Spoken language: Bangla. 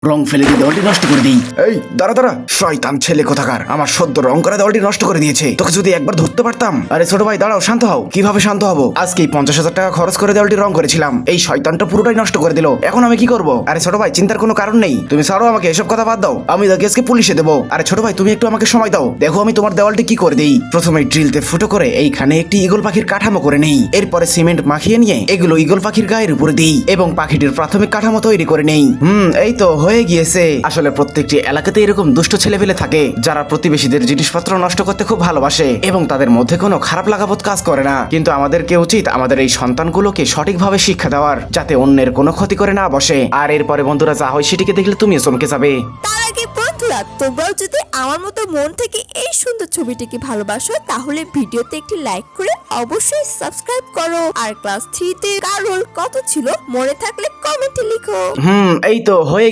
রং ফেলে দিয়ে দেওয়ালটি নষ্ট করে দিই। এই দাঁড়া দাঁড়া, শয়তান ছেলে কোথাকার, আমার সদ্য রং করা দেওয়ালটি নষ্ট করে দিয়েছে। তোকে যদি একবার ধরতে পারতাম। আরে ছোট ভাই দাঁড়াও, শান্ত হও। কিভাবে শান্ত হবো? আজকে 50,000 টাকা খরচ করে দেওয়ালটি রং করেছিলাম, এই শয়তানটা পুরোটাই নষ্ট করে দিল। এখন আমি কি করব? আরে ছোট ভাই চিন্তার কোনো কারণ নেই, তুমি ছাড়ো আমাকে, এসব কথা বাদ দাও। আমি তাকে আজকে পুলিশে দেবো। আরে ছোট ভাই তুমি একটু আমাকে সময় দাও, দেখো আমি তোমার দেওয়ালটি কি করে দেই। প্রথমে ড্রিলতে ফুটো করে এইখানে একটি ঈগল পাখির কাঠামো করে নেই। এরপরে সিমেন্ট মাখিয়ে নিয়ে এগুলো ঈগল পাখির গায়ের উপরে দিই এবং পাখিটির প্রাথমিক কাঠামো তৈরি করে নেই। এই তো হয়ে গিয়েছে। আসলে প্রত্যেকটি এলাকাতে এরকম দুষ্ট ছেলেপেলে থাকে যারা প্রতিবেশীদের জিনিসপত্র নষ্ট করতে খুব ভালোবাসে এবং তাদের মধ্যে কোনো খারাপ লাগাবোধ কাজ করে না। কিন্তু আমাদেরকে উচিত আমাদের এই সন্তানগুলোকে সঠিকভাবে শিক্ষা দেওয়ার, যাতে অন্যের কোনো ক্ষতি করে না বসে। আর এরপরে বন্ধুরা যা হয় সেটিকে দেখলে তুমিও চমকে যাবে। তার আগে বন্ধুরা, তোমরাও যদি আমার মতো মন থেকে এই সুন্দর ছবিটিকে ভালোবাসো তাহলে ভিডিওতে একটি লাইক করে অবশ্যই সাবস্ক্রাইব করো। আর ক্লাস 3 তে কারোর কত ছিল মনে থাকলে কমেন্টে লিখো। এই তো হয়ে